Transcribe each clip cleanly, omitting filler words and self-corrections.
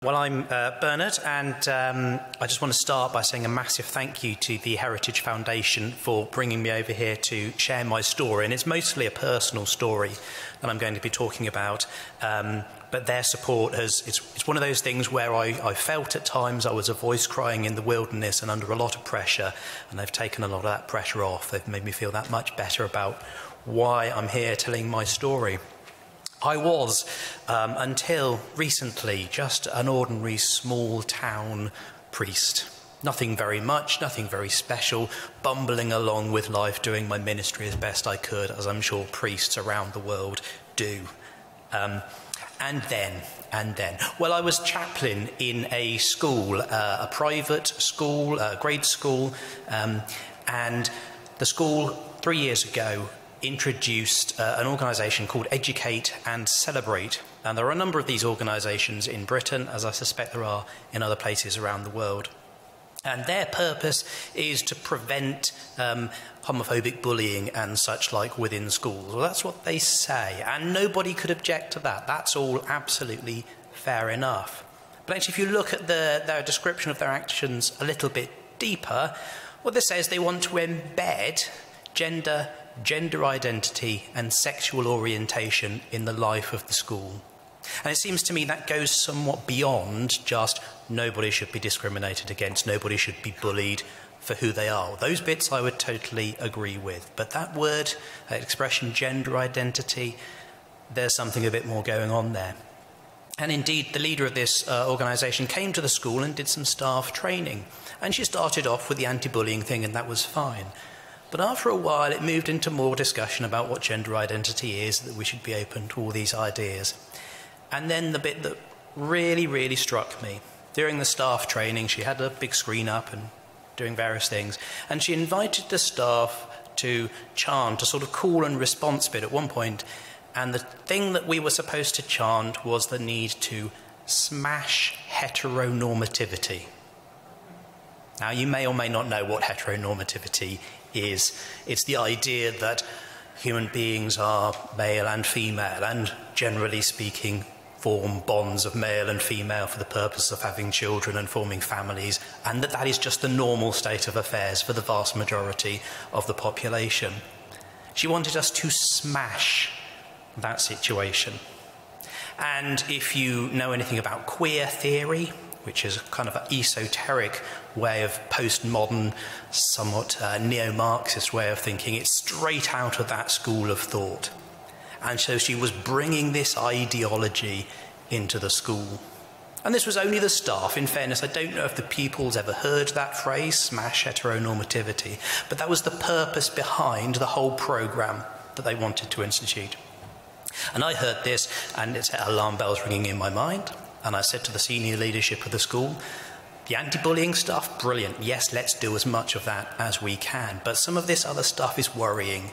Well, I'm Bernard, and I just want to start by saying a massive thank you to the Heritage Foundation for bringing me over here to share my story. And it's mostly a personal story that I'm going to be talking about, but their support it's one of those things where I felt at times I was a voice crying in the wilderness and under a lot of pressure, and they've taken a lot of that pressure off. They've made me feel that much better about why I'm here telling my story. I was, until recently, just an ordinary small town priest. Nothing very much, nothing very special, bumbling along with life, doing my ministry as best I could, as I'm sure priests around the world do. And then, well, I was chaplain in a school, a private school, a grade school, and the school 3 years ago introduced an organisation called Educate and Celebrate. And there are a number of these organisations in Britain, as I suspect there are in other places around the world. And their purpose is to prevent homophobic bullying and such like within schools. Well, that's what they say, and nobody could object to that. That's all absolutely fair enough. But actually, if you look at their description of their actions a little bit deeper, what this says, they want to embed gender identity and sexual orientation in the life of the school. And it seems to me that goes somewhat beyond just nobody should be discriminated against, nobody should be bullied for who they are. Those bits I would totally agree with. But that word, that expression, gender identity, there's something a bit more going on there. And indeed, the leader of this organisation came to the school and did some staff training. And she started off with the anti-bullying thing, and that was fine. But after a while, it moved into more discussion about what gender identity is, that we should be open to all these ideas. And then the bit that really, really struck me, during the staff training, she had a big screen up and doing various things, and she invited the staff to chant a sort of call and response bit at one point, and the thing that we were supposed to chant was the need to smash heteronormativity. Now, you may or may not know what heteronormativity is. It's the idea that human beings are male and female, and generally speaking form bonds of male and female for the purpose of having children and forming families, and that is just the normal state of affairs for the vast majority of the population. She wanted us to smash that situation. And if you know anything about queer theory, which is kind of an esoteric way of postmodern, somewhat neo-Marxist way of thinking. It's straight out of that school of thought. And so she was bringing this ideology into the school. And this was only the staff. In fairness, I don't know if the pupils ever heard that phrase, smash heteronormativity, but that was the purpose behind the whole programme that they wanted to institute. And I heard this, and it set alarm bells ringing in my mind. And I said to the senior leadership of the school, the anti-bullying stuff, brilliant. Yes, let's do as much of that as we can. But some of this other stuff is worrying.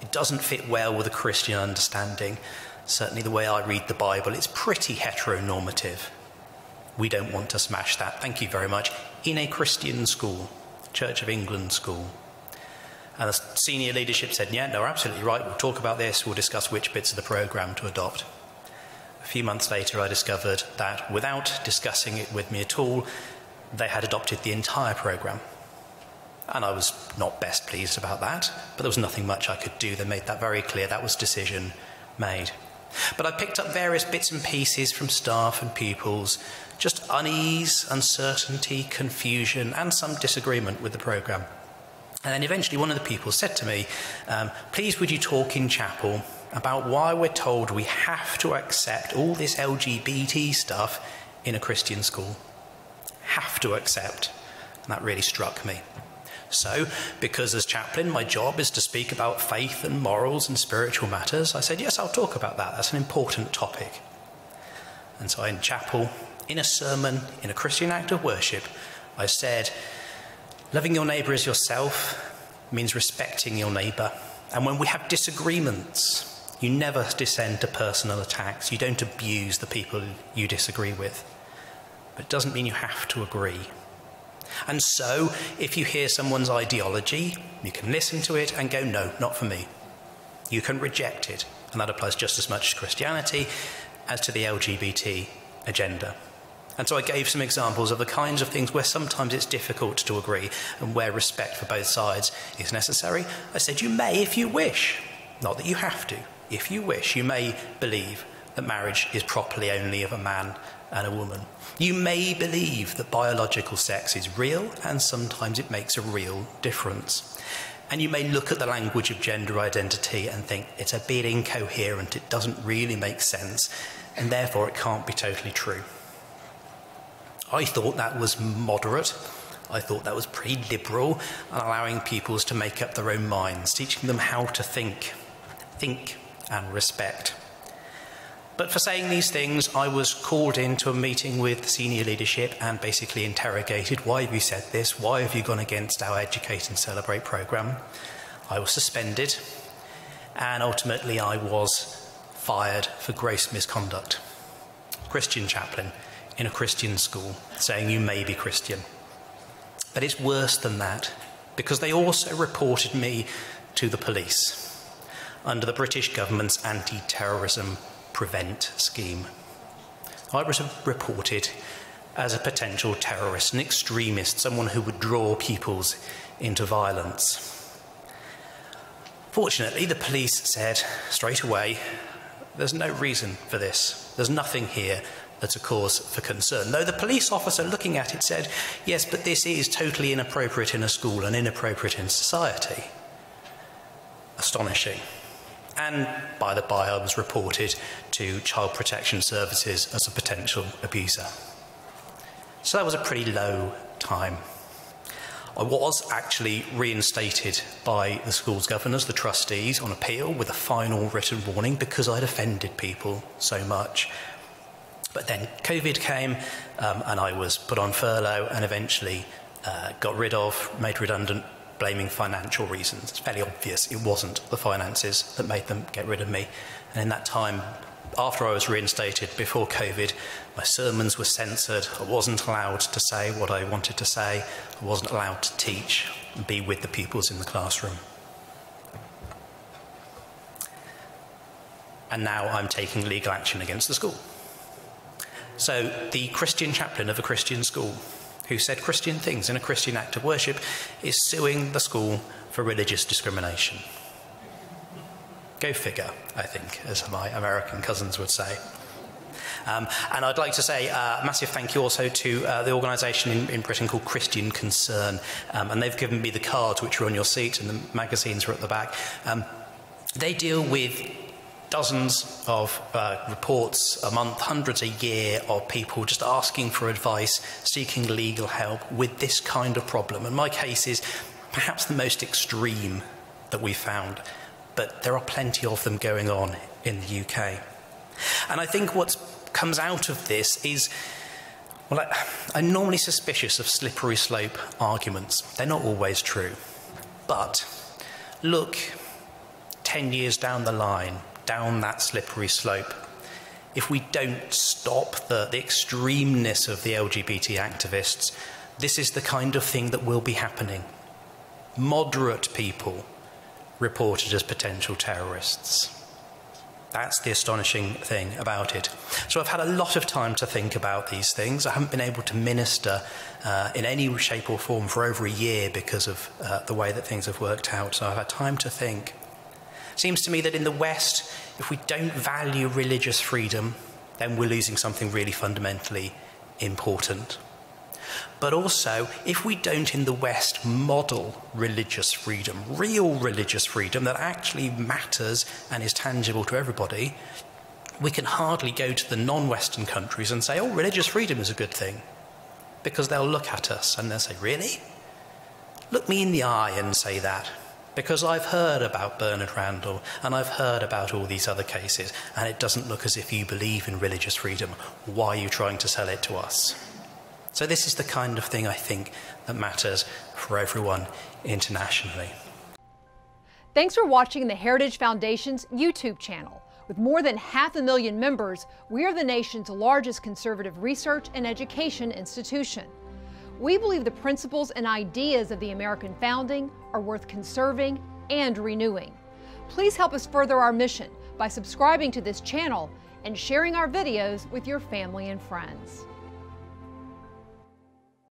It doesn't fit well with a Christian understanding. Certainly the way I read the Bible, it's pretty heteronormative. We don't want to smash that. Thank you very much. In a Christian school, Church of England school. And the senior leadership said, yeah, no, absolutely right. We'll talk about this. We'll discuss which bits of the programme to adopt. A few months later, I discovered that without discussing it with me at all, they had adopted the entire programme. And I was not best pleased about that, but there was nothing much I could do. They made that very clear. That was decision made. But I picked up various bits and pieces from staff and pupils, just unease, uncertainty, confusion, and some disagreement with the programme. And then eventually one of the pupils said to me, please would you talk in chapel about why we're told we have to accept all this LGBT stuff in a Christian school. Have to accept. And that really struck me. So, because as chaplain, my job is to speak about faith and morals and spiritual matters, I said, yes, I'll talk about that. That's an important topic. And so in chapel, in a sermon, in a Christian act of worship, I said, loving your neighbour as yourself means respecting your neighbour. And when we have disagreements, you never descend to personal attacks. You don't abuse the people you disagree with. But it doesn't mean you have to agree. And so, if you hear someone's ideology, you can listen to it and go, no, not for me. You can reject it. And that applies just as much to Christianity as to the LGBT agenda. And so I gave some examples of the kinds of things where sometimes it's difficult to agree and where respect for both sides is necessary. I said, you may if you wish, not that you have to. If you wish, you may believe that marriage is properly only of a man and a woman. You may believe that biological sex is real and sometimes it makes a real difference. And you may look at the language of gender identity and think it's a bit incoherent, it doesn't really make sense, and therefore it can't be totally true. I thought that was moderate. I thought that was pretty liberal, and allowing pupils to make up their own minds, teaching them how to think and respect. But for saying these things, I was called into a meeting with senior leadership and basically interrogated. Why have you said this? Why have you gone against our Educate and Celebrate programme? I was suspended, and ultimately I was fired for gross misconduct. Christian chaplain in a Christian school saying you may be Christian. But it's worse than that, because they also reported me to the police under the British government's anti-terrorism prevent scheme. I was reported as a potential terrorist, an extremist, someone who would draw pupils into violence. Fortunately, the police said straight away, there's no reason for this. There's nothing here that's a cause for concern. Though the police officer looking at it said, yes, but this is totally inappropriate in a school and inappropriate in society. Astonishing. And by the by, I was reported to Child Protection Services as a potential abuser. So that was a pretty low time. I was actually reinstated by the school's governors, the trustees, on appeal with a final written warning because I'd offended people so much. But then COVID came and I was put on furlough and eventually got rid of, made redundant, blaming financial reasons. It's fairly obvious it wasn't the finances that made them get rid of me. And in that time, after I was reinstated, before COVID, my sermons were censored. I wasn't allowed to say what I wanted to say. I wasn't allowed to teach and be with the pupils in the classroom. And now I'm taking legal action against the school. So the Christian chaplain of a Christian school who said Christian things in a Christian act of worship is suing the school for religious discrimination. Go figure, I think, as my American cousins would say. And I'd like to say a massive thank you also to the organisation in Britain called Christian Concern. And they've given me the cards which are on your seat and the magazines are at the back. They deal with dozens of reports a month, hundreds a year of people just asking for advice, seeking legal help with this kind of problem. And my case is perhaps the most extreme that we've found, but there are plenty of them going on in the UK. And I think what comes out of this is, well, I'm normally suspicious of slippery slope arguments. They're not always true. But look 10 years down the line, down that slippery slope, if we don't stop the extremeness of the LGBT activists, this is the kind of thing that will be happening. Moderate people reported as potential terrorists. That's the astonishing thing about it. So I've had a lot of time to think about these things. I haven't been able to minister in any shape or form for over a year because of the way that things have worked out. So I've had time to think. It seems to me that in the West, if we don't value religious freedom, then we're losing something really fundamentally important. But also, if we don't in the West model religious freedom, real religious freedom that actually matters and is tangible to everybody, we can hardly go to the non-Western countries and say, oh, religious freedom is a good thing. Because they'll look at us and they'll say, really? Look me in the eye and say that. Because I've heard about Bernard Randall and I've heard about all these other cases, and it doesn't look as if you believe in religious freedom. Why are you trying to sell it to us? So this is the kind of thing I think that matters for everyone internationally. Thanks for watching the Heritage Foundation's YouTube channel. With more than 500,000 members, we are the nation's largest conservative research and education institution. We believe the principles and ideas of the American founding are worth conserving and renewing. Please help us further our mission by subscribing to this channel and sharing our videos with your family and friends.